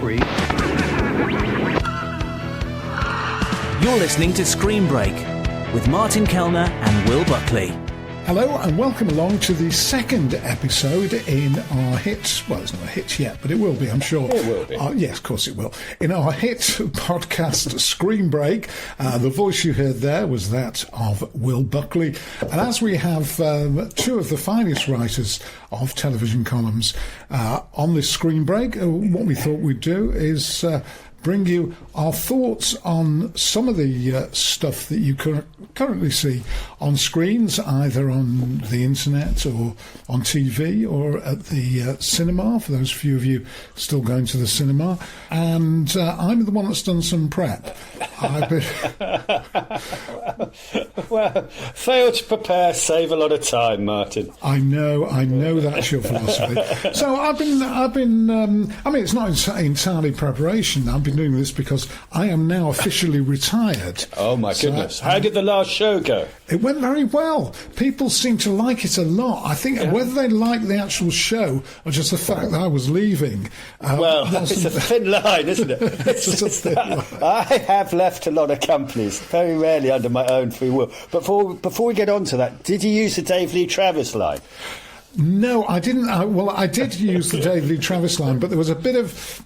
screen. You're listening to Screen Break with Martin Kelner and Will Buckley. Hello and welcome along to the second episode in our hit, well, it's not a hit yet, but it will be, I'm sure. It will be. Yes, of course it will. In our hit podcast, Screen Break, the voice you heard there was that of Will Buckley. And as we have two of the finest writers of television columns on this Screen Break, what we thought we'd do is bring you our thoughts on some of the stuff that you currently see on screens, either on the internet or on TV or at the cinema, for those few of you still going to the cinema. And I'm the one that's done some prep. Well, fail to prepare, save a lot of time, Martin. I know that's your philosophy. So I've been. I mean, it's not entirely preparation. I've been doing this because I am now officially retired. Oh my goodness! How did the last show go? It went very well. People seem to like it a lot. I think whether they like the actual show or just the fact that I was leaving. It's a thin line, isn't it? It's a thin line. I have left a lot of companies, very rarely under my own free will. But before we get on to that, did you use the Dave Lee Travis line? No, I didn't. I did use the Dave Lee Travis line, but there was a bit of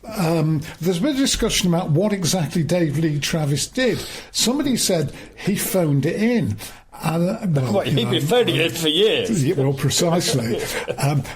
discussion about what exactly Dave Lee Travis did. Somebody said he phoned it in. He'd been phoning it for years. Well, precisely.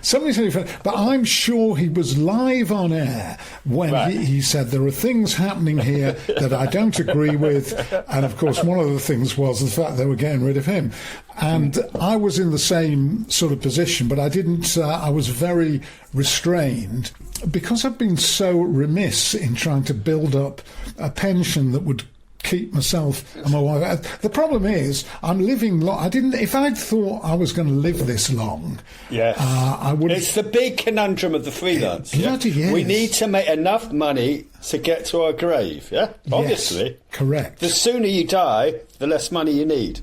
Somebody said, but I'm sure he was live on air when he said there are things happening here that I don't agree with. And of course, one of the things was the fact they were getting rid of him. And I was in the same sort of position, but I didn't. I was very restrained because I've been so remiss in trying to build up a pension that would keep myself and my wife. The problem is, I'm living long. If I'd thought I was going to live this long, I would. It's the big conundrum of the freelance. It bloody is. We need to make enough money to get to our grave. Yeah, obviously. Yes, correct. The sooner you die, the less money you need.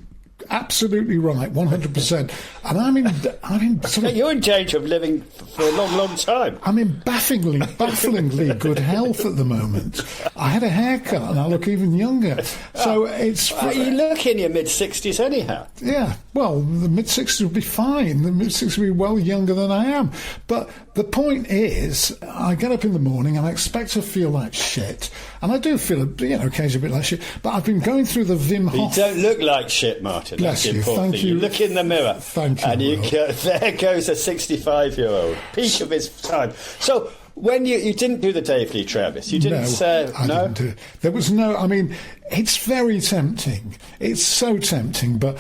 Absolutely right, 100%. And I'm in you're in danger of living for a long, long time. I'm in bafflingly good health at the moment. I had a haircut and I look even younger. So you look in your mid-60s anyhow. Yeah, well, the mid-60s would be fine. The mid-60s would be well younger than I am. But the point is, I get up in the morning and I expect to feel like shit. And I do feel, occasionally a bit like shit. But I've been going through the Wim Hof. You don't look like shit, Martin. Bless you, thank you. You look in the mirror. Thank you. And there goes a 65-year-old, peak of his time. So when you didn't do the Dave Lee Travis, you didn't say I didn't do it. There was no. I mean, it's very tempting. It's so tempting, but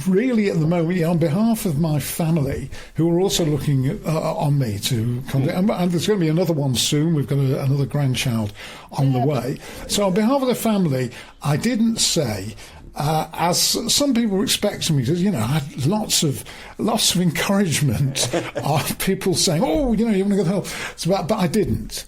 really, at the moment, on behalf of my family, who are also looking on me to contact, and there's going to be another one soon. We've got another grandchild on the way. So, on behalf of the family, I didn't say. As some people were expecting me to, I had lots of encouragement of people saying, "Oh, you want to go to hell," but I didn't.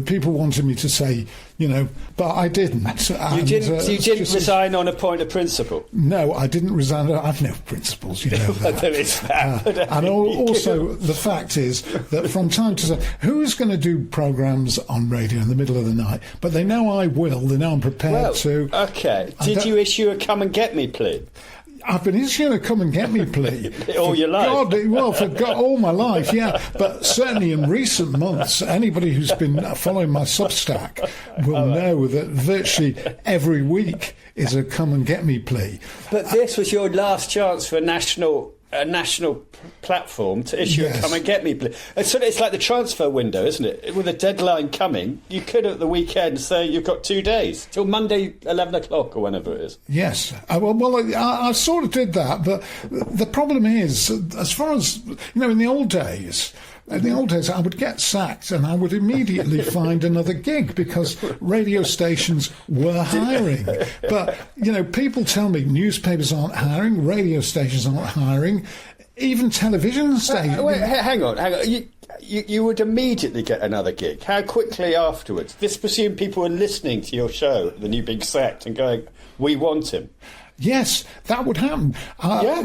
People wanted me to say, but I didn't. You didn't resign on a point of principle? No, I didn't resign. I've no principles, that. There is that. And also, the fact is that from time to time, who's going to do programmes on radio in the middle of the night? But they know I will. They know I'm prepared to. Okay. Did you issue a come and get me plea? I've been issuing a come and get me plea. All your life? All my life, yeah. But certainly in recent months, anybody who's been following my Substack will know that virtually every week is a come and get me plea. But this was your last chance for a national platform to issue a come and get me plea. It's like the transfer window, isn't it? With a deadline coming, you could at the weekend say you've got 2 days till Monday 11 o'clock or whenever it is. Yes, I sort of did that, but the problem is, as far as in the old days, I would get sacked and I would immediately find another gig because radio stations were hiring. But, people tell me newspapers aren't hiring, radio stations aren't hiring, even television stations. Wait, hang on. You would immediately get another gig. How quickly afterwards? This presumed people were listening to your show, then you being sacked and going, "We want him." Yes, that would happen.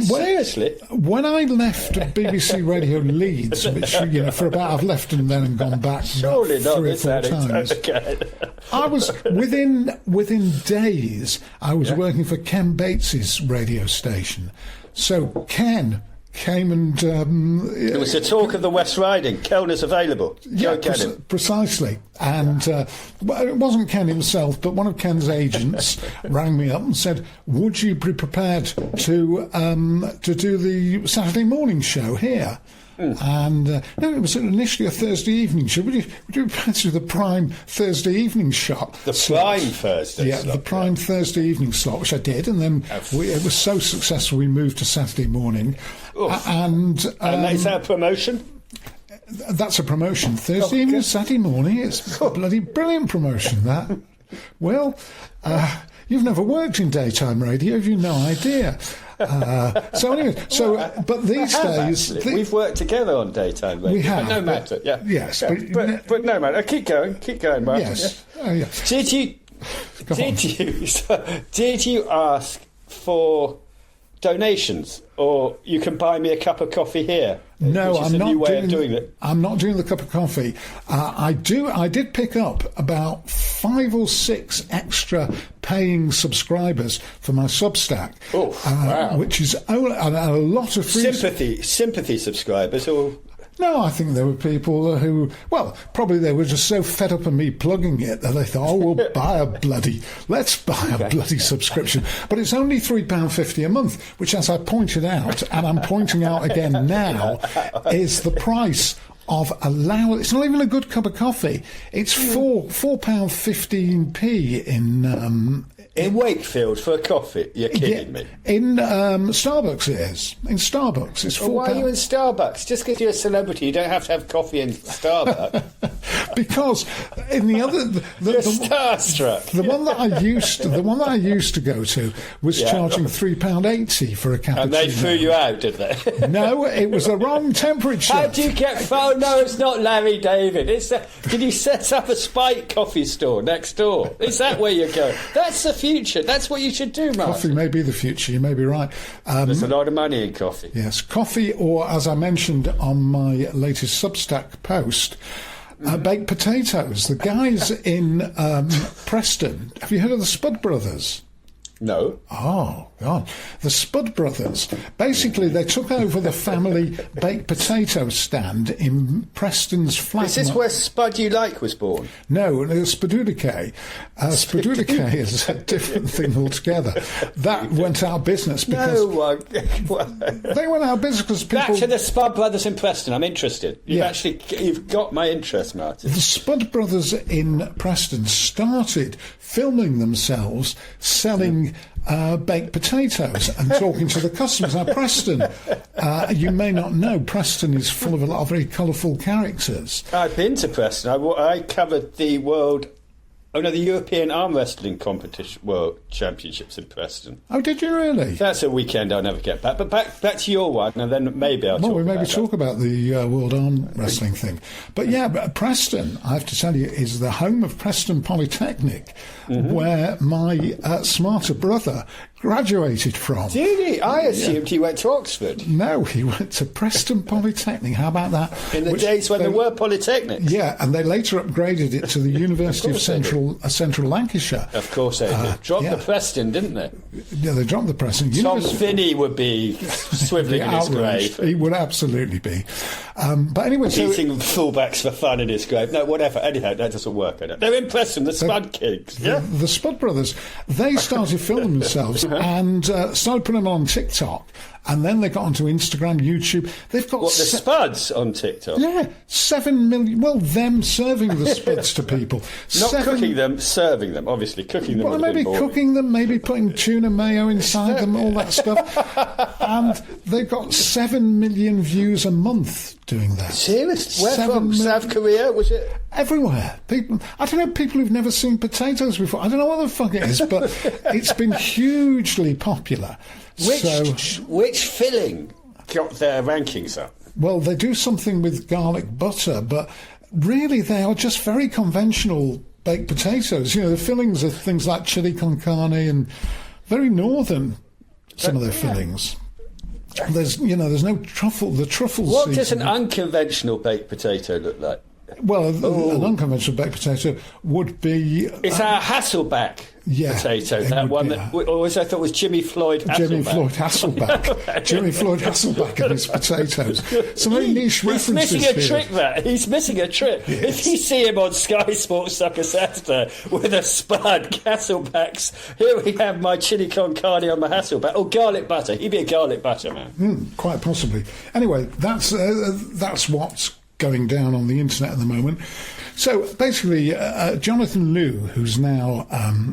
Seriously? When I left BBC Radio Leeds, which, for about, I've left and then gone back Surely not 3 or 4 times. I was, within days, I was working for Ken Bates's radio station. So Ken came and... it was the talk of the West Riding. Kelner's available. Yeah, precisely. And it wasn't Ken himself, but one of Ken's agents rang me up and said, would you be prepared to do the Saturday morning show here? And no, it was initially a Thursday evening show. Would you be prepared to do the prime Thursday evening slot? The prime Thursday slot? Yeah, the prime Thursday evening slot, which I did. And then it was so successful we moved to Saturday morning. And is that a promotion? That's a promotion. Thursday evening, Saturday morning. It's a bloody brilliant promotion, that. Well, you've never worked in daytime radio, have you? No idea. So anyway, but these days... We've worked together on daytime radio. We have. But no matter, yeah. Yes. Yeah, but no matter. Keep going, Martin. Yes. Yeah. Did you ask for donations, or you can buy me a cup of coffee here? No, I'm not doing it. I'm not doing the cup of coffee. I did pick up about 5 or 6 extra paying subscribers for my Substack, wow. which is a lot of free sympathy subscribers, or. No, I think there were people who, probably they were just so fed up of me plugging it that they thought, we'll let's buy a bloody subscription. But it's only £3.50 a month, which, as I pointed out, and I'm pointing out again now, is the price of it's not even a good cup of coffee. It's £4.15 in Wakefield for a coffee. You're kidding me. In Starbucks it is. In Starbucks it's £4. Why are you in Starbucks? Just because you're a celebrity, you don't have to have coffee in Starbucks. Because in the other, you're starstruck. The one that I used to go to was charging £3.80 for a cappuccino. And they threw you out, did they? No, it was the wrong temperature. How do you get? Oh no, it's not Larry David. Did you set up a Spike coffee store next door? Is that where you're going? That's the future. That's what you should do, Martin. Coffee may be the future. You may be right. There's a lot of money in coffee. Yes, coffee, or as I mentioned on my latest Substack post, baked potatoes. The guys in Preston. Have you heard of the Spud Brothers? No. Oh, God. The Spud Brothers, basically, they took over the family baked potato stand in Preston's flat. Is this where Spud You Like was born? No, Spadulicae. Spadulicae is a different thing altogether. That went out of business because... they went out of business because people... Back to the Spud Brothers in Preston. I'm interested. You've got my interest, Martin. The Spud Brothers in Preston started filming themselves selling baked potatoes and talking to the customers. Now, Preston, you may not know, Preston is full of a lot of very colourful characters. I've been to Preston. I covered the European Arm Wrestling Competition World Championships in Preston. Oh, did you really? That's a weekend I'll never get back. But back to your one, and then maybe I'll talk about the World Arm Wrestling thing. But Preston, I have to tell you, is the home of Preston Polytechnic, where my smarter brother graduated from. Did he? I assumed he went to Oxford. No, he went to Preston Polytechnic. How about that? In the days when there were polytechnics. Yeah, and they later upgraded it to the University of Central Lancashire. Of course they did. Dropped the Preston, didn't they? Yeah, they dropped the Preston. Tom Finney would be swivelling in his grave. He would absolutely be. But anyway, beating fullbacks for fun in his grave. No, whatever. Anyhow, that doesn't work. They're in Preston, the Spud Kings. The Spud Brothers, they started filming themselves and started putting them on TikTok. And then they got onto Instagram, YouTube. They've got... the Spuds on TikTok? Yeah, 7 million... Well, them serving the Spuds to people. Not cooking them, serving them. Obviously, cooking them. Well, maybe cooking them, maybe putting tuna mayo inside them, all that stuff. And they've got 7 million views a month doing that. Seriously? Where from? South Korea, was it? Everywhere. I don't know, people who've never seen potatoes before. I don't know what the fuck it is, but it's been hugely popular. Which filling got their rankings up? Well, they do something with garlic butter, but really they are just very conventional baked potatoes. You know, the fillings are things like chili con carne and very northern, some of their fillings. There's no truffle. The truffles. What does an unconventional baked potato look like? Well, an unconventional baked potato would be... It's our Hasselback potato, that one that always I thought was Jimmy Floyd Hasselback. Jimmy Floyd Hasselback and his potatoes. Some very niche references He's missing a trick there. He's missing a trick. Yes. If you see him on Sky Sports Soccer Saturday with a spud Hasselbacks, here we have my chili con carne on my Hasselback, or garlic butter. He'd be a garlic butter man. Quite possibly. Anyway, that's what's going down on the internet at the moment. So basically, Jonathan Liu, who's now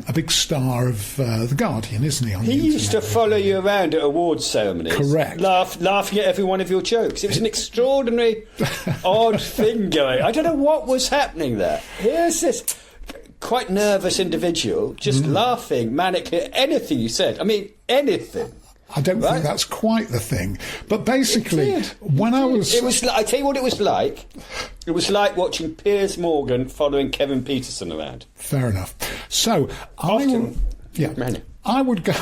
a big star of The Guardian, isn't he? He used to follow you around at awards ceremonies. Correct. Laughing at every one of your jokes. It was an extraordinary, odd thing going. I don't know what was happening there. Here's this quite nervous individual just laughing manically at anything you said. I mean, anything. I don't think that's quite the thing. But basically, when I was... I tell you what it was like. It was like watching Piers Morgan following Kevin Peterson around. Fair enough. So, I would go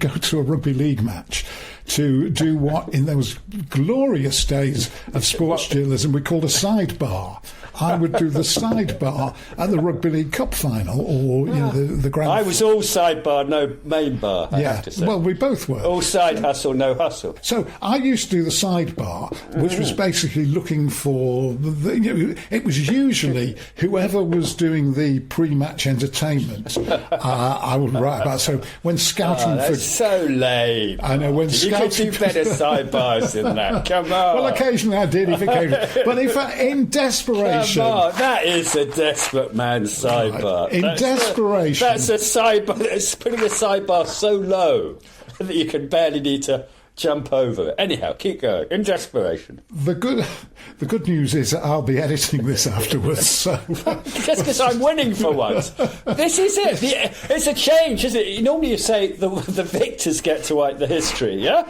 to a rugby league match to do what, in those glorious days of sports journalism, we called a sidebar. I would do the sidebar at the Rugby League Cup final, or the grand. I was all sidebar, no main bar. I have to say. Well, we both were. All side hustle, no hustle. So I used to do the sidebar, which was basically looking for. It was usually whoever was doing the pre-match entertainment. I would write about. So when scouting for. That's so lame. I know when you could do better sidebars than that. Come on. Well, occasionally I did, but if in desperation. Come on, that is a desperate man's sidebar. In desperation. That's a sidebar. It's putting a sidebar so low that you can barely need to jump over it. Anyhow, keep going. In desperation. The good news is that I'll be editing this afterwards. So. Just because I'm winning for once. This is it. It's a change, isn't it? Normally you say the victors get to write the history, yeah?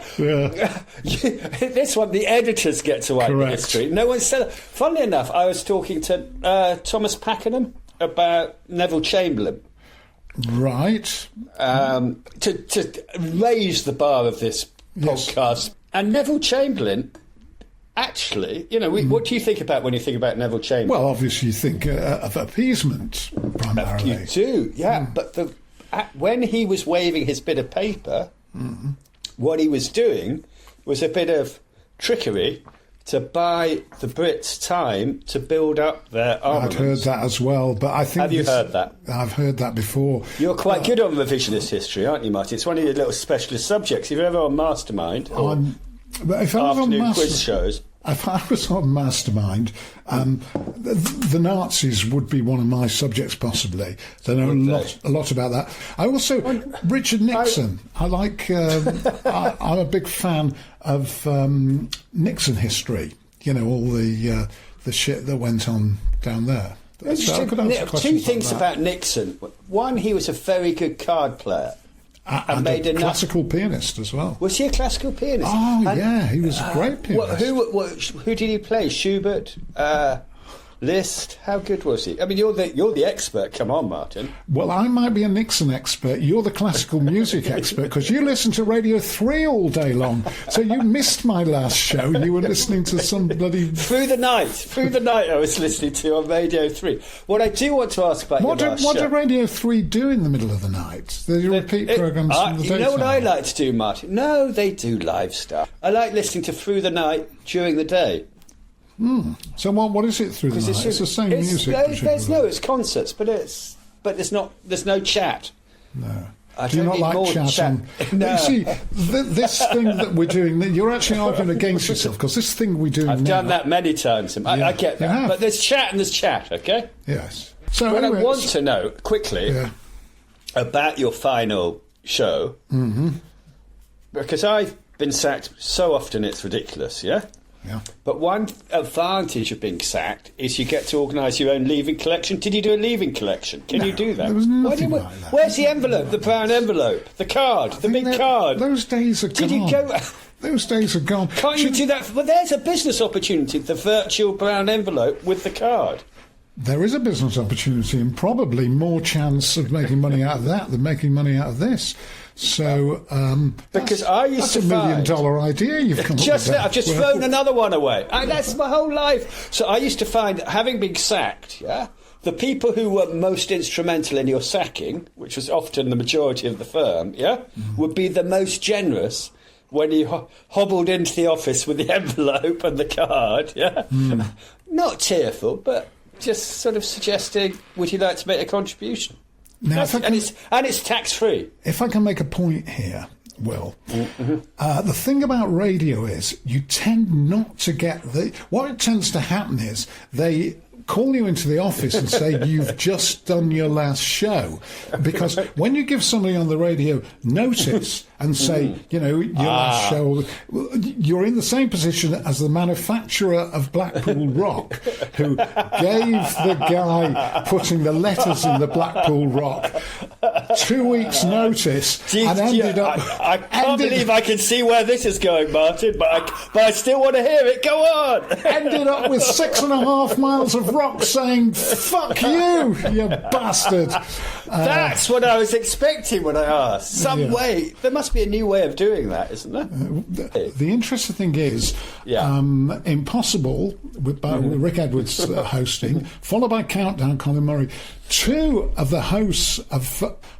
This one, the editors get to write the history. No one said that. Funnily enough, I was talking to Thomas Pakenham about Neville Chamberlain. Right. To raise the bar of this podcast. And Neville Chamberlain, actually, what do you think about when you think about Neville Chamberlain? Well, obviously you think of appeasement, primarily. You do, yeah. But when he was waving his bit of paper, what he was doing was a bit of trickery to buy the Brits time to build up their armaments. I'd heard that as well, but I think... Have you heard that? I've heard that before. You're quite good on revisionist history, aren't you, Martin? It's one of your little specialist subjects. If you're ever on Mastermind or afternoon quiz shows... If I was on Mastermind, the Nazis would be one of my subjects, possibly. They know a lot about that. I also... Richard Nixon. I'm a big fan of Nixon history. All the shit that went on down there. So I could answer two things about Nixon. One, he was a very good card player. And a classical pianist as well. Was he a classical pianist? Oh, he was a great pianist. Who did he play? Schubert? Liszt? How good was he? I mean, you're the expert. Come on, Martin. Well, I might be a Nixon expert. You're the classical music expert, because you listen to Radio 3 all day long. So you missed my last show. You were listening to some bloody... Through the night I was listening to on Radio 3. What I do want to ask about what do Radio 3 do in the middle of the night? They repeat programmes from the daytime. You know what I like to do, Martin? No, they do live stuff. I like listening to Through the Night during the day. So what is it through the night? It's the same music. It's concerts, but there's no chat. No. Do you not like chat? No. You see, this thing that we're doing, you're actually arguing against yourself, because this thing we're doing I've done that many times. I get that. But there's chat and there's chat, okay? Yes. So what I want to know, quickly, about your final show, because I've been sacked so often it's ridiculous, yeah? Yeah. But one advantage of being sacked is you get to organise your own leaving collection. Did you do a leaving collection? Can you do that? There was nothing like that. Where's the envelope? The brown envelope? The card? The big card? Those days are gone. Did you go... Those days are gone. Can't you do that? Well, there's a business opportunity, the virtual brown envelope with the card. there is a business opportunity and probably more chance of making money out of that than making money out of this. So, because I used that's to $1 million idea you've come up with. I've just thrown another one away. That's my whole life. So I used to find, having been sacked, the people who were most instrumental in your sacking, which was often the majority of the firm, would be the most generous when you hobbled into the office with the envelope and the card, Not tearful, but just sort of suggesting, would you like to make a contribution? Now, and it's tax-free. If I can make a point here, Will, the thing about radio is you tend not to get what tends to happen is they call you into the office and say you've just done your last show, because when you give somebody on the radio notice and say, your last show, you're in the same position as the manufacturer of Blackpool Rock, who gave the guy putting the letters in the Blackpool Rock 2 weeks' notice and ended up... I can't believe I can see where this is going, Martin, but I still want to hear it. Go on! Ended up with 6.5 miles of rock saying, "Fuck you, you bastard." That's what I was expecting when I asked. Some way. There must be a new way of doing that, isn't there? The interesting thing is, Impossible, with Rick Edwards hosting, followed by Countdown, Colin Murray. Two of the hosts of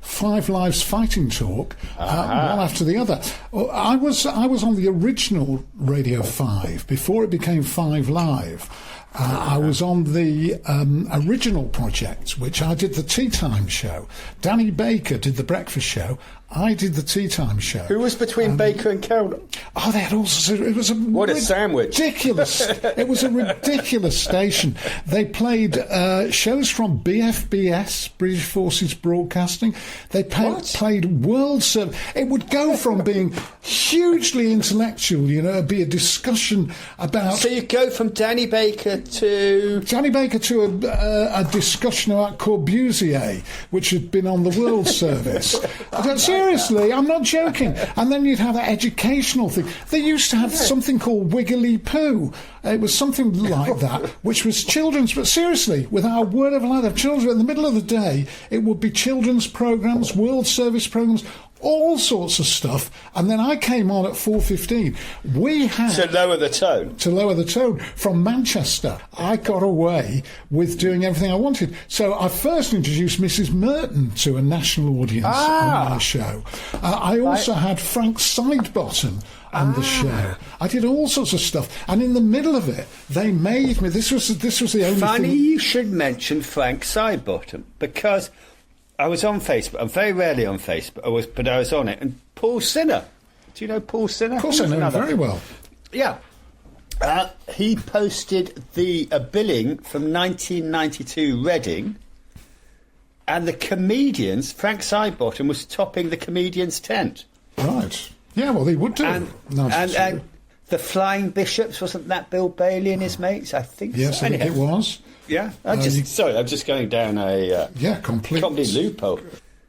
Five Live's Fighting Talk, one after the other. I was on the original Radio 5 before it became Five Live. I was on the original project, which I did the Tea Time show. Danny Baker did the breakfast show. I did the Tea Time show. Who was between Baker and Kelner? Oh, they had all sorts of... It was a sandwich. Ridiculous. It was a ridiculous station. They played shows from BFBS, British Forces Broadcasting. They played World Service. It would go from being hugely intellectual, it'd be a discussion about... So you go from Danny Baker to a discussion about Corbusier, which had been on the World Service. Seriously, I'm not joking. And then you'd have an educational thing. They used to have something called Wiggly Poo. It was something like that, which was children's. But seriously, without a word of a lie, the children in the middle of the day, it would be children's programmes, World Service programmes, all sorts of stuff. And then I came on at 4:15. We had to lower the tone. From Manchester. I got away with doing everything I wanted. So I first introduced Mrs. Merton to a national audience on my show. I also had Frank Sidebottom on the show. I did all sorts of stuff, and in the middle of it, they made me. This was the only Funny thing. You should mention Frank Sidebottom, because I was on Facebook. I'm very rarely on Facebook, but I was on it. And Paul Sinner. Do you know Paul Sinner? Of course, I know him very well. Yeah. He posted the billing from 1992 Reading, and the comedians, Frank Sidebottom was topping the comedians' tent. Right. Yeah, well, they would do. And the Flying Bishops, wasn't that Bill Bailey and his mates? I think yes, so. I think it was. Yeah. I'm just going down a complete comedy loophole.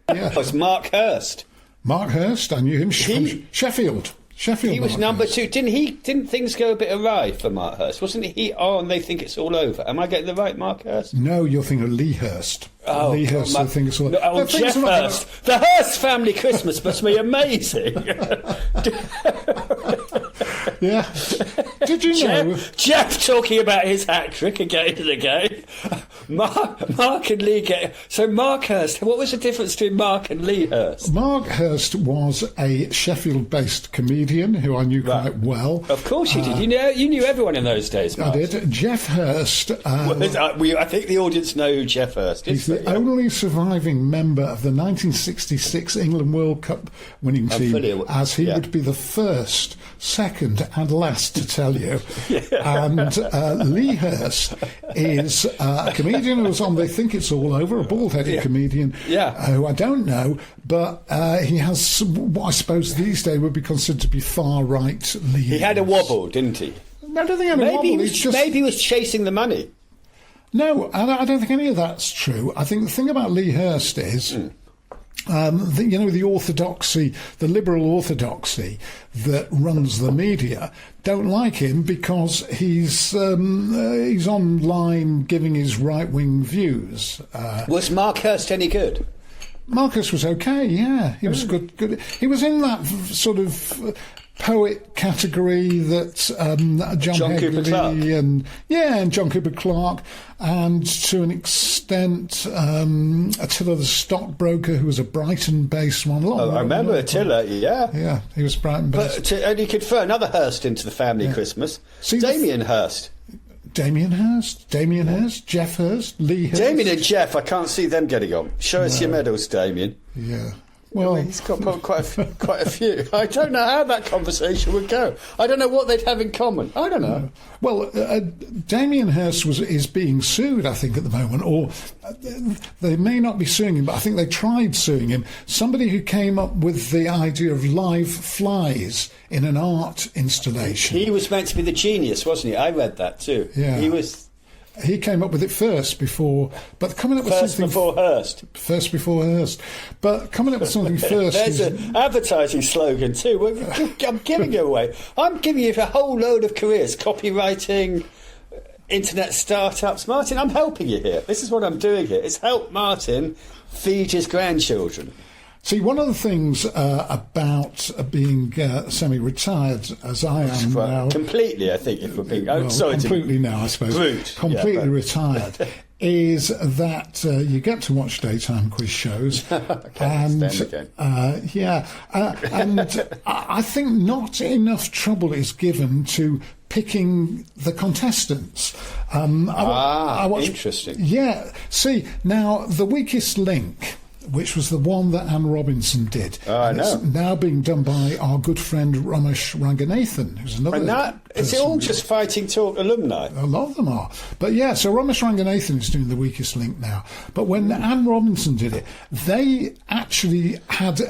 Yeah. It was Mark Hurst. Mark Hurst, I knew him from Sheffield. He was number 2. Didn't things go a bit awry for Mark Hurst? Wasn't he on They Think It's All Over? Am I getting the right Mark Hurst? No, you're thinking of Lee Hurst. Oh, Lee Hurst, I think it's all over. Jeff Hurst. The Hurst family Christmas must be amazing. Yeah. Did you know? Jeff talking about his hat trick again and again. Mark and Lee So Mark Hurst, what was the difference between Mark and Lee Hurst? Mark Hurst was a Sheffield-based comedian who I knew quite well. Of course you did. You knew everyone in those days, Mark. I did. Jeff Hurst... I think the audience know who Jeff Hurst is. He's the only surviving member of the 1966 England World Cup winning team, as he would be the first, second and last to tell you. And Lee Hurst is a comedian who was on They Think It's All Over, a bald-headed comedian who I don't know, but he has what I suppose these days would be considered to be far-right leanings. He had a wobble, didn't he? I don't think he had a wobble. Maybe he was chasing the money. No, I don't think any of that's true. I think the thing about Lee Hurst is the orthodoxy, the liberal orthodoxy that runs the media don't like him because he's online giving his right-wing views. Was Mark Hurst any good? Marcus was okay, yeah. He was good. He was in that sort of poet category that John Hegley and John Cooper Clarke, and to an extent Attila the stockbroker, who was a Brighton-based one. I remember Attila. Yeah, he was Brighton-based. And you could throw another Hurst into the family Christmas. Damien Hurst. Damien Hurst, Jeff Hurst, Lee Hurst. Damien and Jeff, I can't see them getting on. Show us your medals, Damien. Yeah. Well, he's got quite a few. I don't know how that conversation would go. I don't know what they'd have in common. I don't know. Well, Damien Hirst is being sued, I think, at the moment, or they may not be suing him, but I think they tried suing him. Somebody who came up with the idea of live flies in an art installation. He was meant to be the genius, wasn't he? I read that too. Yeah. He came up with it first before, but coming up with something before Hurst. First before Hurst, but coming up with something first. There's an advertising slogan too. I'm giving it away. I'm giving you a whole load of careers: copywriting, internet startups. Martin, I'm helping you here. This is what I'm doing here. It's help Martin feed his grandchildren. See, one of the things about being semi-retired, as I am now... Completely, I think, if we're being... completely now, I suppose. Completely retired, is that you get to watch daytime quiz shows. And I think not enough trouble is given to picking the contestants. Interesting. Yeah. See, now, The Weakest Link, which was the one that Anne Robinson did. I know. It's now being done by our good friend Ramesh Ranganathan, who's another... Is it all just Fighting Talk alumni? A lot of them are. But yeah, so Ramesh Ranganathan is doing The Weakest Link now. But when Anne Robinson did it, they actually had...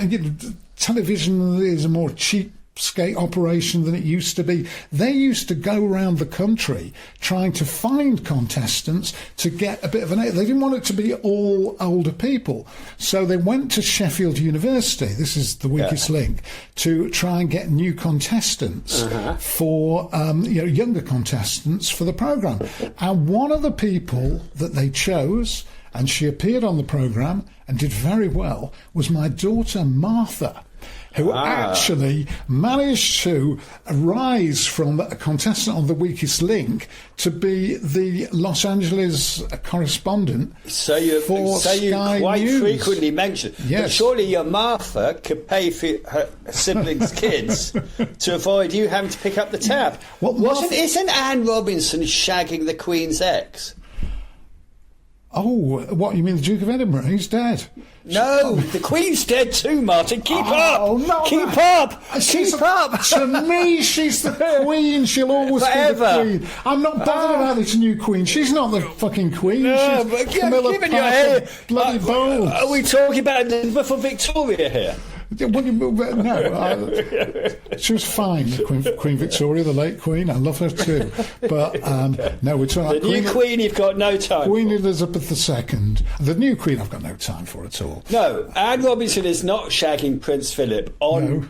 television is a more cheap skate operation than it used to be. They used to go around the country trying to find contestants to get a bit of an... They didn't want it to be all older people. So they went to Sheffield University, this is The Weakest Link, to try and get new contestants for, younger contestants for the programme. And one of the people that they chose, and she appeared on the programme and did very well, was my daughter Martha, who actually managed to rise from a contestant on The Weakest Link to be the Los Angeles correspondent for Sky quite News. Frequently mention. Yes. But surely your Martha could pay for her siblings' kids to avoid you having to pick up the tab. Isn't Anne Robinson shagging the Queen's ex? Oh, what, you mean the Duke of Edinburgh? He's dead. No, the Queen's dead too, Martin. Keep up. Keep up. Keep up. To me, she's the Queen. She'll always Forever. be the Queen. I'm not bothered about this new Queen. She's not the fucking Queen. No, she's but Camilla given your hair, bloody Bowles. Are we talking about Elizabeth or Victoria here? She was fine, Queen Victoria, the late Queen. I love her too. But no, we're talking the new Queen. You've got no time. Queen Elizabeth II. The new Queen, I've got no time for at all. No, Anne Robinson is not shagging Prince Philip on. No.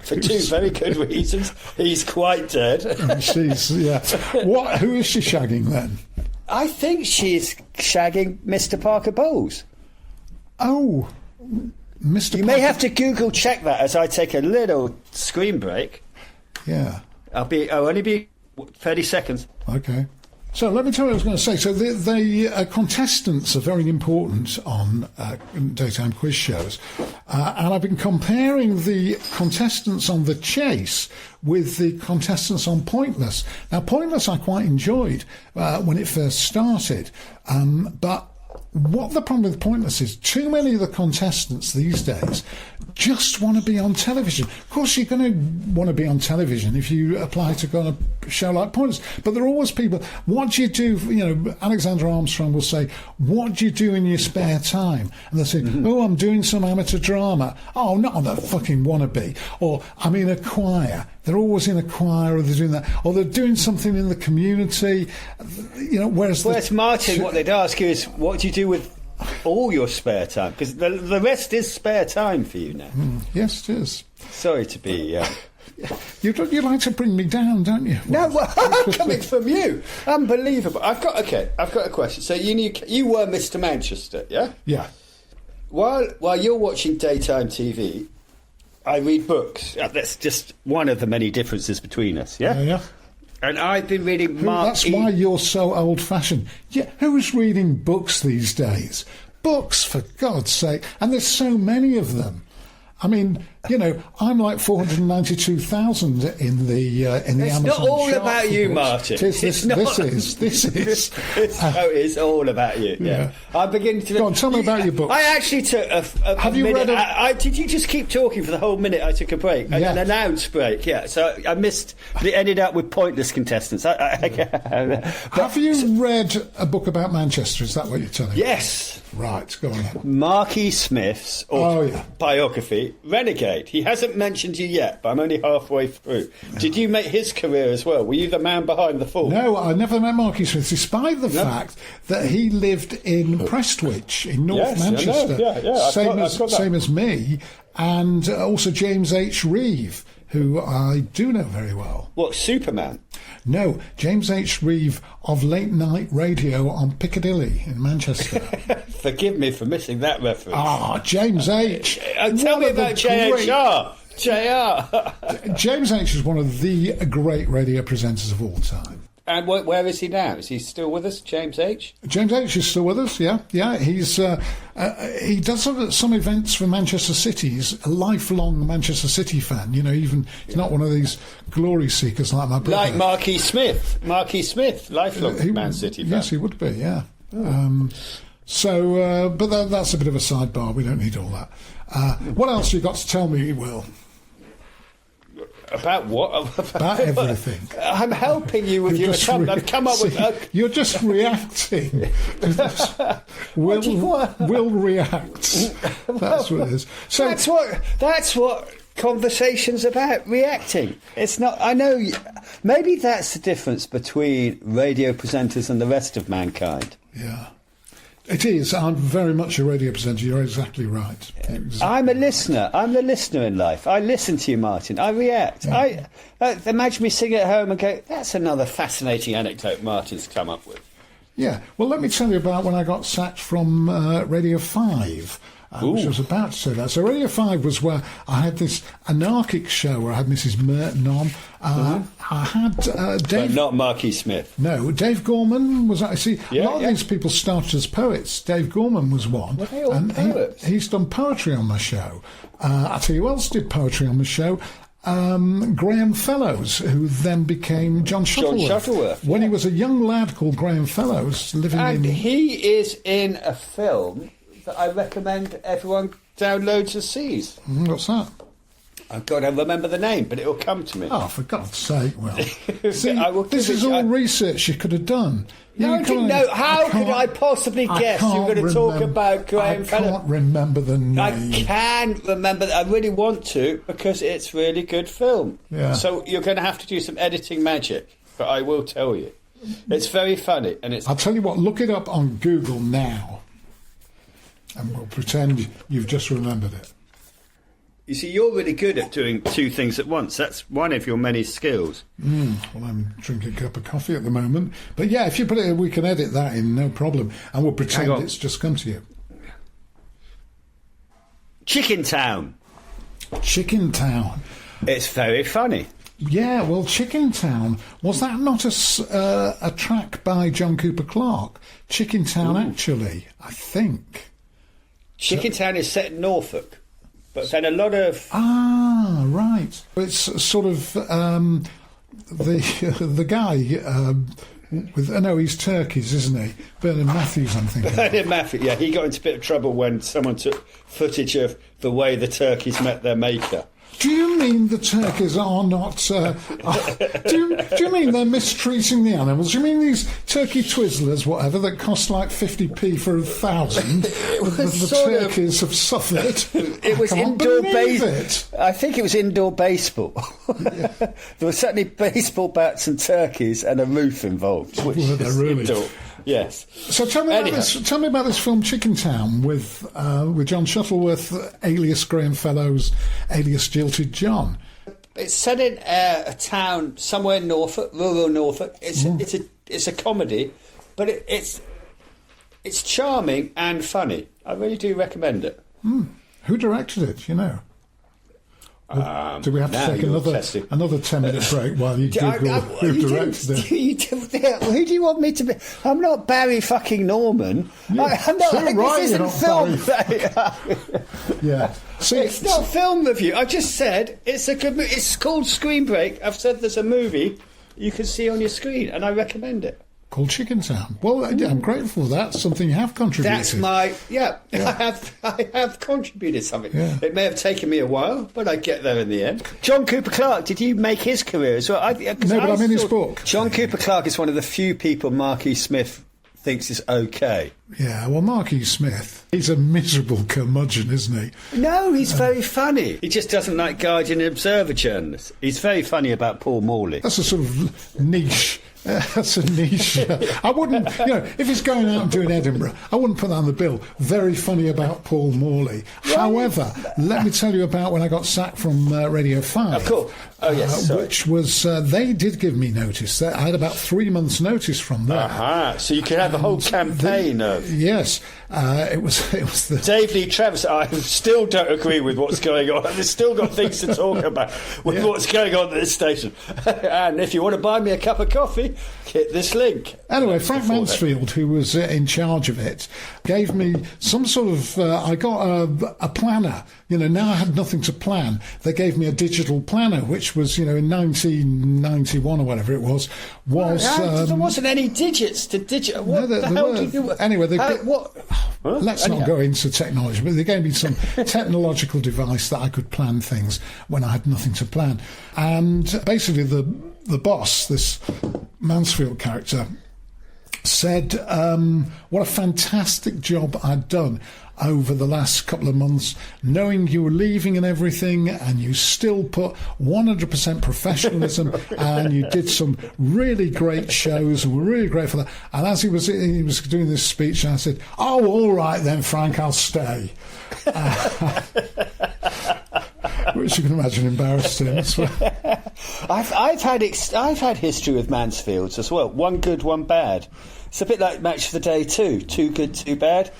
For two very good reasons. He's quite dead. Who is she shagging then? I think she's shagging Mr. Parker Bowles. Oh, Mr. You may have to Google check that as I take a little screen break. Yeah. I'll only be 30 seconds. Okay. So let me tell you what I was going to say. So the contestants are very important on daytime quiz shows. And I've been comparing the contestants on The Chase with the contestants on Pointless. Now, Pointless I quite enjoyed when it first started. But what the problem with Pointless is, too many of the contestants these days just want to be on television. Of course, you're going to want to be on television if you apply to go on a show like Pointless. But there are always people, what do you do? Alexander Armstrong will say, what do you do in your spare time? And they'll say, oh, I'm doing some amateur drama. Oh, not on a fucking wannabe. Or I'm in a choir. They're always in a choir, or they're doing that, or they're doing something in the community. Whereas Martin, what they'd ask you is, what do you do with all your spare time, because the rest is spare time for you now. Yes, it is. Sorry to be... You like to bring me down, don't you? No, well, I'm coming from you. Unbelievable. I've got a question. So you were Mr. Manchester, yeah? Yeah. While you're watching daytime TV, I read books. That's just one of the many differences between us, yeah? Yeah. And I've been reading That's why you're so old-fashioned. Yeah, who's reading books these days? Books, for God's sake. And there's so many of them. I mean, I'm like 492,000 in the Amazon It's not all chart about for you, books. Martin. This is. It's all about you. Yeah. I'm beginning to... Go on, tell me about your book. I actually took a Have you minute. read Did you just keep talking for the whole minute? I took a break, an announced break. Yeah, so I missed. But it ended up with pointless contestants. Have you read a book about Manchester? Is that what you're telling me? Yes. Right, go on then. Marquis Smith's biography, Renegade. He hasn't mentioned you yet, but I'm only halfway through. Did you make his career as well? Were you the man behind the fall? No, I never met Marquis Smith, despite the fact that he lived in Prestwich, in North Manchester. Same as me, and also James H. Reeve, who I do know very well. What, Superman? No, James H. Reeve of Late Night Radio on Piccadilly in Manchester. Forgive me for missing that reference. James H. Tell me about JHR. JR. James H. is one of the great radio presenters of all time. And where is he now? Is he still with us, James H? James H is still with us, yeah. He's he does some events for Manchester City. He's a lifelong Manchester City fan. He's not one of these glory seekers like my brother. Like Marquis Smith, lifelong Man City fan. Yes, he would be, yeah. But that's a bit of a sidebar. We don't need all that. What else you got to tell me, Will? About what? About everything. I'm helping you with your attempt. I've come up with... You're just reacting. Will reacts. That's what it is. So That's what conversation's about, reacting. It's not... I know... Maybe that's the difference between radio presenters and the rest of mankind. Yeah. It is. I'm very much a radio presenter. You're exactly right. Exactly. I'm a listener. I'm the listener in life. I listen to you, Martin. I react. Yeah. Imagine me sitting at home and go, that's another fascinating anecdote Martin's come up with. Yeah. Well, let me tell you about when I got sacked from Radio 5. Which I was about to say that. So Radio 5 was where I had this anarchic show where I had Mrs. Merton on. I had Dave... But not Marquis Smith. No, Dave Gorman was... a lot of these people started as poets. Dave Gorman was one. Were they all poets? He's done poetry on my show. I'll tell you who else did poetry on the show. Graham Fellows, who then became John Shuttleworth. When he was a young lad called Graham Fellows, And he is in a film... that I recommend everyone downloads and sees. What's that? I've got to remember the name, but it'll come to me. Oh, for God's sake, Will. See, this is all research you could have done. No, I didn't know. How could I possibly guess you were going to talk about Graham Fellows? I can't remember the name. I can remember. I really want to, because it's really good film. Yeah. So you're going to have to do some editing magic, but I will tell you. It's very funny. And it's. I'll tell you what, look it up on Google now. And we'll pretend you've just remembered it. You see, you're really good at doing two things at once. That's one of your many skills. Well, I'm drinking a cup of coffee at the moment. But yeah, if you put it in, we can edit that in, no problem. And we'll pretend it's just come to you. Chicken Town. Chicken Town. It's very funny. Yeah, well, Chicken Town, was that not a track by John Cooper Clarke? Chicken Town, actually, I think. Chicken Town is set in Norfolk, but then a lot of... Ah, right. It's sort of the guy with... no, he's Turkish, isn't he? Bernard Matthews, I'm thinking. Bernard Matthews, yeah. He got into a bit of trouble when someone took footage of the way the turkeys met their maker. Do you mean the turkeys are not... do you mean they're mistreating the animals? Do you mean these turkey Twizzlers, whatever, that cost like 50p for 1,000? The turkeys have suffered. It was indoor baseball. I think it was indoor baseball. Yeah. There were certainly baseball bats and turkeys and a roof involved. Which really? Yes. So tell me about this film Chicken Town with John Shuttleworth, alias Graham Fellows, alias Jilted John. It's set in a town somewhere in Norfolk, rural Norfolk. It's a comedy, but it's charming and funny. I really do recommend it. Who directed it? You know. Do we have to take another 10-minute break while you Google who directed it? Who do you want me to be? I'm not Barry fucking Norman. I'm not. This isn't film. Yeah. See, it's not film review. I just said it's a good movie. It's called Screen Break. I've said there's a movie you can see on your screen, and I recommend it. Called Chicken Town. Well, I'm grateful for that. Something you have contributed. That's my I have contributed something. Yeah. It may have taken me a while, but I get there in the end. John Cooper Clarke, did you make his career as well? No, but I'm in his book. John Cooper Clarke is one of the few people Mark E. Smith thinks is okay. Yeah, well, Mark E. Smith, he's a miserable curmudgeon, isn't he? No, he's very funny. He just doesn't like Guardian and Observer journalists. He's very funny about Paul Morley. That's a sort of niche. That's a niche. I wouldn't, if he's going out and doing Edinburgh, I wouldn't put that on the bill. Very funny about Paul Morley. However, let me tell you about when I got sacked from Radio 5. Of course. Oh, yes. Which was, they did give me notice. I had about 3 months' notice from there. Aha. So you could have a whole campaign of... Yes. It was the... Dave Lee Travis, I still don't agree with what's going on. I've still got things to talk about with what's going on at this station. And if you want to buy me a cup of coffee, hit this link. Anyway, Frank Mansfield, who was in charge of it, gave me some sort of... I got a planner. Now I had nothing to plan. They gave me a digital planner, which was, in 1991 or whatever it was. There wasn't any digits to digit. What the hell did you... Anyway, what... Let's not go into technology, but they gave me some technological device that I could plan things when I had nothing to plan. And basically the boss, this Mansfield character, said what a fantastic job I'd done over the last couple of months, knowing you were leaving and everything, and you still put 100% professionalism, and you did some really great shows, and we're really grateful for that. And as he was doing this speech, I said, "Oh, all right then, Frank, I'll stay." Which you can imagine embarrassed him. I've had history with Mansfields as well. One good, one bad. It's a bit like Match of the Day 2. Too good, too bad.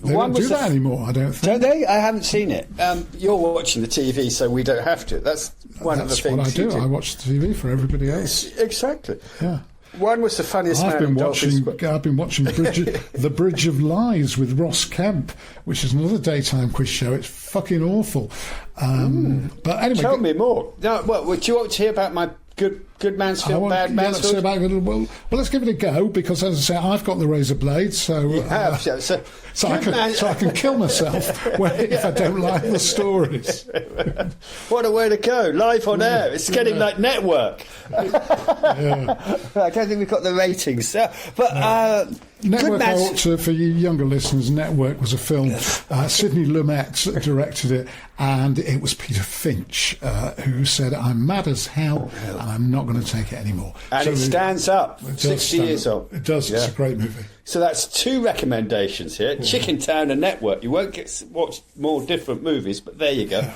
They don't do that anymore, I don't think. Don't they? I haven't seen it. You're watching the TV, so we don't have to. That's one of the things what I do. I watch the TV for everybody else. Exactly. Yeah. One was the funniest man in Dolphins. I've been watching The Bridge of Lies with Ross Kemp, which is another daytime quiz show. It's fucking awful. But anyway... Tell me more. No, do you want to hear about my good Mansfield, bad Mansfield? Well, let's give it a go, because as I say, I've got the razor blade, so I can kill myself if I don't like the stories. What a way to go! Live on air. It's getting like Network. I don't think we've got the ratings, but. Network, for you younger listeners, Network was a film. Sidney Lumet directed it, and it was Peter Finch who said, "I'm mad as hell, and I'm not going to take it anymore." And so it stands up. 60 years old. It does. Yeah. It's a great movie. So that's 2 recommendations here: Chicken Town and Network. You won't watch more different movies, but there you go. Yeah.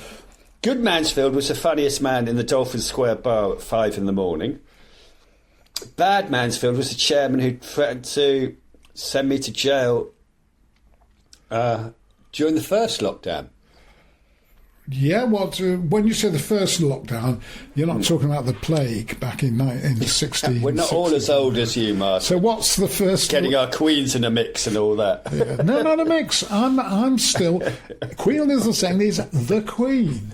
Good Mansfield was the funniest man in the Dolphin Square bar at 5 a.m. Bad Mansfield was the chairman who threatened to send me to jail during the first lockdown. Yeah, when you say the first lockdown, you're not talking about the plague back in the 60s. We're not all as old as you, Martin. So what's the first... Getting our queens in a mix and all that. Yeah. No, not a mix. I'm still... Queen is the same as the Queen,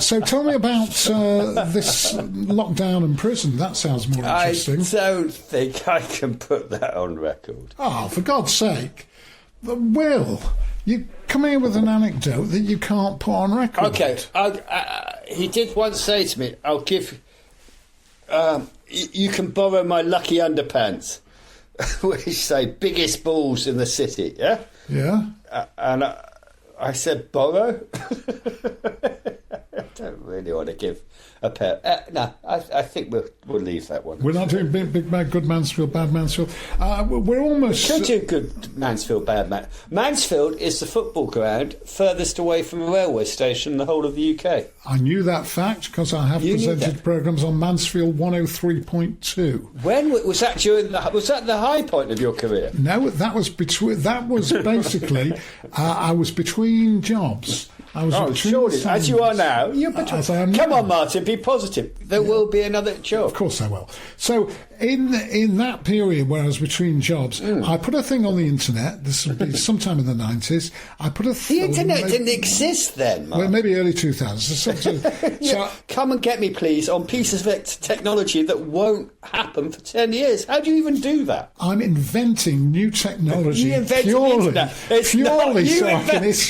So tell me about this lockdown and prison. That sounds more interesting. I don't think I can put that on record. Oh, for God's sake. Will... You come here with an anecdote that you can't put on record. Okay, he did once say to me, "I'll give. You can borrow my lucky underpants," which say biggest balls in the city. Yeah. Yeah. And I said, "Borrow." I don't really want to give a pair. No, I think we'll leave that one. We're not doing big bad, good Mansfield, bad Mansfield. We're almost... We could do good Mansfield, bad Mansfield is the football ground furthest away from a railway station in the whole of the UK. I knew that fact because I have presented programmes on Mansfield 103.2. When was that was that the high point of your career? No, that was basically I was between jobs. I was surely, as you are now, you're between. Come on, Martin, be positive. There will be another job. Of course I will. So in that period where I was between jobs, I put a thing on the internet. This would be sometime in the 90s. I put a thing. The internet didn't exist then, Martin. Well, maybe early 2000s. So come and get me, please, on pieces of technology that won't happen for 10 years. How do you even do that? I'm inventing new technology. You invented the internet.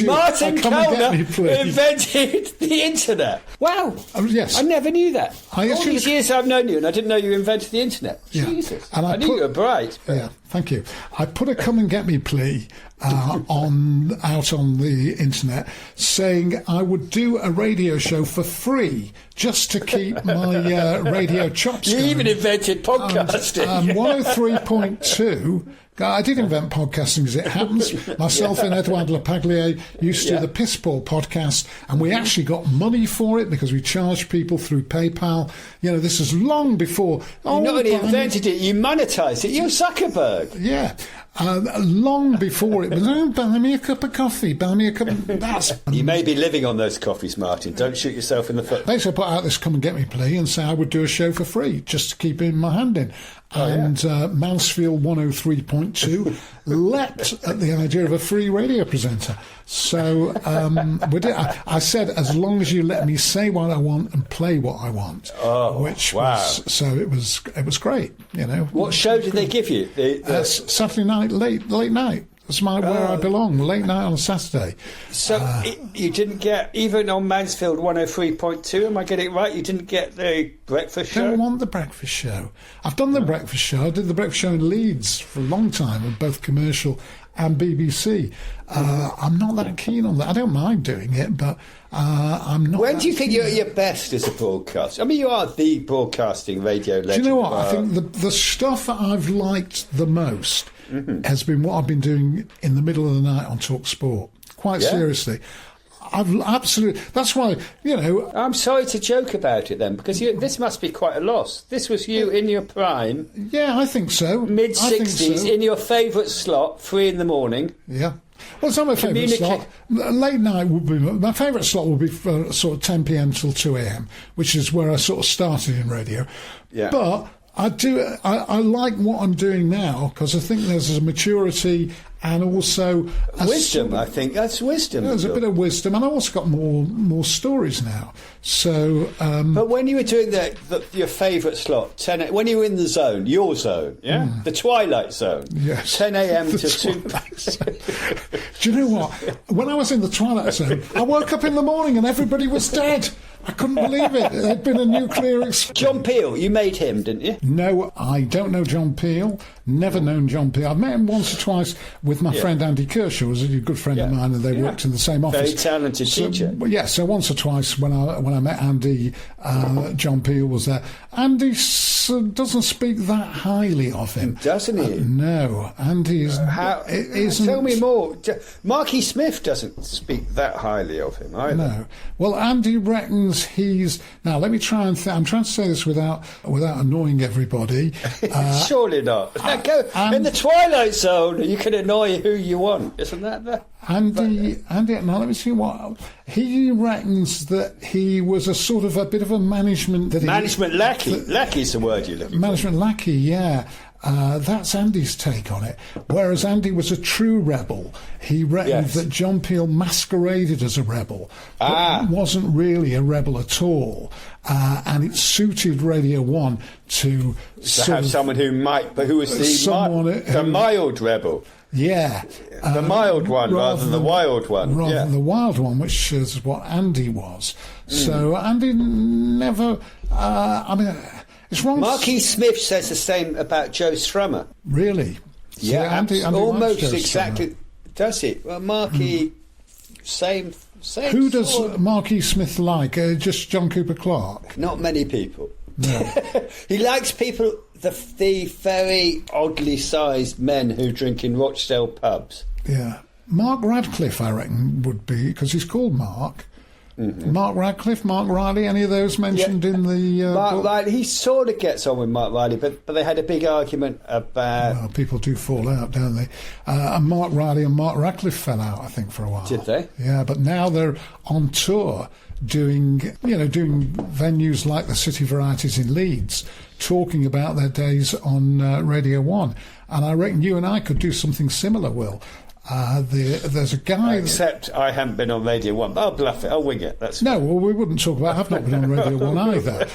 Martin Kelner invented the internet. Wow. Yes. I never knew that. All these years I've known you, and I didn't know you invented the internet. Yeah. Jesus. And I knew you were bright. Yeah, thank you. I put a come and get me plea out on the internet saying I would do a radio show for free just to keep my radio chops going. You even invented podcasting. 103.2. I did invent podcasting as it happens. Myself and Edouard Lepaglier used to do the Piss Poor podcast, and we actually got money for it because we charged people through PayPal. You know, this is long before... You not only invented it, you monetised it. You're Zuckerberg. Yeah. Long before it was, buy me a cup of coffee, buy me a cup of... You may be living on those coffees, Martin. Don't shoot yourself in the foot. Basically, I put out this come and get me plea and say I would do a show for free just to keep my hand in. Mansfield 103.2 leapt at the idea of a free radio presenter. So I said, as long as you let me say what I want and play what I want. It was great, you know. What show did they give you? Saturday night, late night. That's where I belong, late night on a Saturday. So you didn't get, even on Mansfield 103.2, am I getting it right? You didn't get the breakfast show? I don't want the breakfast show. I've done the breakfast show. I did the breakfast show in Leeds for a long time, with both commercial and BBC. I'm not that keen on that. I don't mind doing it, but I'm not. When do you think you're at your best as a broadcaster? I mean, you are the broadcasting radio legend. Do you know what? I think the stuff that I've liked the most has been what I've been doing in the middle of the night on Talk Sport. Quite seriously. I've absolutely... That's why, you know... I'm sorry to joke about it then, because this must be quite a loss. This was you in your prime. Yeah, I think so. Mid-60s, in your favourite slot, 3 in the morning. Yeah. Well, it's not my favourite slot. Late night would be... My favourite slot would be sort of 10 p.m. till 2 a.m., which is where I sort of started in radio. Yeah. But... I like what I'm doing now because I think there's a maturity and also wisdom. I think that's wisdom. There's a bit of wisdom, and I also got more stories now. So, but when you were doing your favourite slot, 10, when you were in the zone, your zone, the Twilight Zone, 10 a.m. to 2. Do you know what? When I was in the Twilight Zone, I woke up in the morning and everybody was dead. I couldn't believe it. It had been a nuclear explosion. John Peel, you made him, didn't you? No, I don't know John Peel. Never known John Peel. I've met him once or twice with my friend Andy Kershaw, who was a good friend of mine, and they worked in the same office. Very talented teacher. Yeah, so once or twice when I met Andy, John Peel was there. Andy doesn't speak that highly of him. Doesn't he? No, Andy isn't. Tell me more. Marky Smith doesn't speak that highly of him either. No. Well, Andy reckons he's... Now, let me try and... I'm trying to say this without annoying everybody. Surely not. In the Twilight Zone, you can annoy who you want. Isn't that the... Andy, now let me see what... He reckons that he was a bit of a management... Management lackey. Lackey's the word you're looking for. Management lackey, yeah. That's Andy's take on it. Whereas Andy was a true rebel. He reckoned that John Peel masqueraded as a rebel, but wasn't really a rebel at all. And it suited Radio 1 to have someone who was the mild rebel. Yeah. The mild one rather than the wild one. Rather than the wild one, which is what Andy was. So Andy never... it's wrong. Marky Smith says the same about Joe Strummer. Really? Yeah, Andy almost exactly. Strummer. Does it? Well, Marky, same Same Who does sort. Mark E. Smith like? Just John Cooper Clarke? Not many people. No. He likes people, the very oddly sized men who drink in Rochdale pubs. Yeah. Mark Radcliffe, I reckon, would be, because he's called Mark. Mm-hmm. Mark Radcliffe, Mark Riley, any of those mentioned in the Mark book? Riley, he sort of gets on with Mark Riley, but they had a big argument about... Well, people do fall out, don't they? And Mark Riley and Mark Radcliffe fell out, I think, for a while. Did they? Yeah, but now they're on tour doing venues like the City Varieties in Leeds, talking about their days on Radio 1. And I reckon you and I could do something similar, Will. There's a guy... Except I haven't been on Radio 1. I'll bluff it. I'll wing it. That's No, well, we wouldn't talk about... I've not been on Radio 1 either.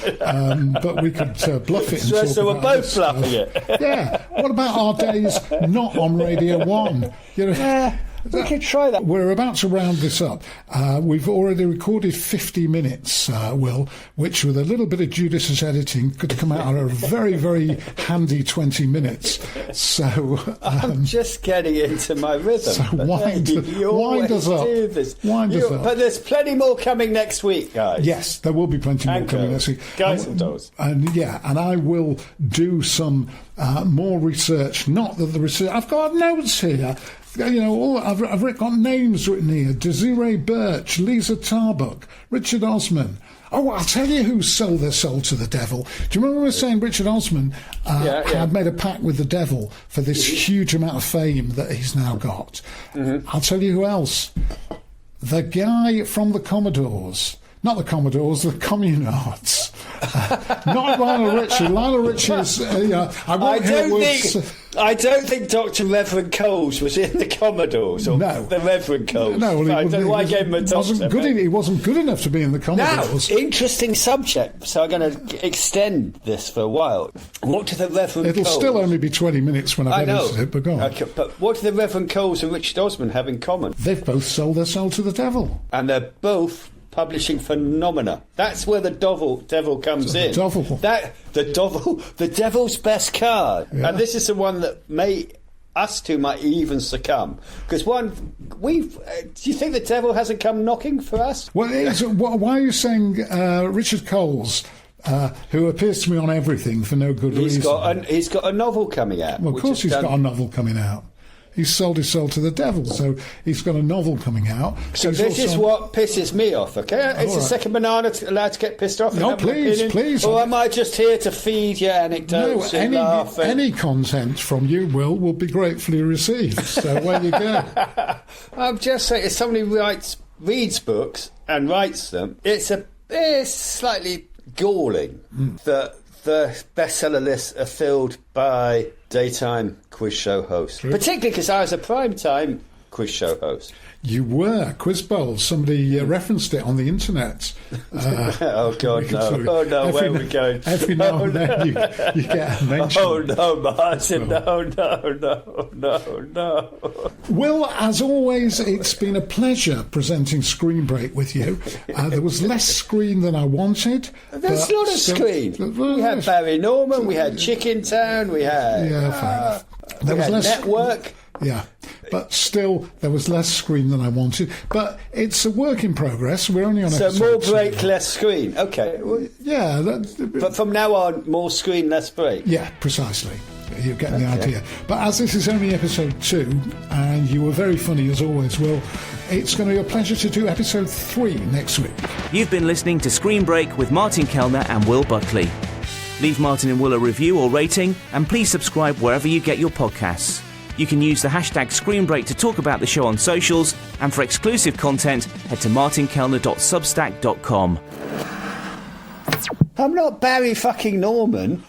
But we could bluff it and talk so we're about both bluffing it. Yeah. What about our days not on Radio 1? We could try that. We're about to round this up. We've already recorded 50 minutes, Will, which with a little bit of judicious editing could come out a very, very handy 20 minutes. So I'm just getting into my rhythm. So wind us up. Wind us up. But there's plenty more coming next week, guys. Yes, there will be plenty more coming next week. Guys and dolls. And I will do some more research. Not that the research... I've got notes here. I've got names written here. Desiree Birch, Lisa Tarbuck, Richard Osman. Oh, I'll tell you who sold their soul to the devil. Do you remember we were saying Richard Osman had made a pact with the devil for this huge amount of fame that he's now got? Mm-hmm. I'll tell you who else. The guy from the Commodores. Not the Commodores, the Communards. Not Lionel Richie. Lionel Richie is... I don't think Dr. Reverend Coles was in the Commodores or the Reverend Coles. No, well, I don't know why I gave him a doctor. He wasn't good enough to be in the Commodores. Now, interesting subject. So I'm going to extend this for a while. What do the Reverend Coles... It'll still only be 20 minutes when I've edited it, but go on. Okay, but what do the Reverend Coles and Richard Osman have in common? They've both sold their soul to the devil. And they're both... publishing phenomena. That's where the devil comes in. The devil's best card. Yeah. And this is the one that us two might even succumb. Because do you think the devil hasn't come knocking for us? Well, why are you saying Richard Coles, who appears to me on everything for no good reason? He's got a novel coming out. Well, of course he's got a novel coming out. He's sold his soul to the devil, so he's got a novel coming out. So this is what pisses me off, okay? Is the second banana allowed to get pissed off? No, please. Or am I just here to feed your anecdotes and laugh? Any content from you, Will be gratefully received. So where you go. I'm just saying, if somebody reads books and writes them, it's slightly galling that the bestseller lists are filled by daytime quiz show hosts. True. Particularly because I was a primetime quiz show host. You were. Quiz Bowl. Somebody referenced it on the internet. Oh, God, no. Oh, no, where are we going? Every now and then you get a mention. Oh, no, Martin. No. Well, as always, it's been a pleasure presenting Screen Break with you. There was less screen than I wanted. There's a lot of screen. We had Barry Norman, we had Chicken Town, we had... Yeah, fair enough. There was less Network. Yeah, but still, there was less screen than I wanted. But it's a work in progress. We're only on episode 2. So more break, less screen. Okay. Yeah. But from now on, more screen, less break. Yeah, precisely. You're getting the idea. But as this is only episode 2, and you were very funny as always, Will, it's going to be a pleasure to do episode 3 next week. You've been listening to Screen Break with Martin Kelner and Will Buckley. Leave Martin and Will a review or rating, and please subscribe wherever you get your podcasts. You can use the hashtag ScreenBreak to talk about the show on socials, and for exclusive content, head to martinkelner.substack.com. I'm not Barry fucking Norman.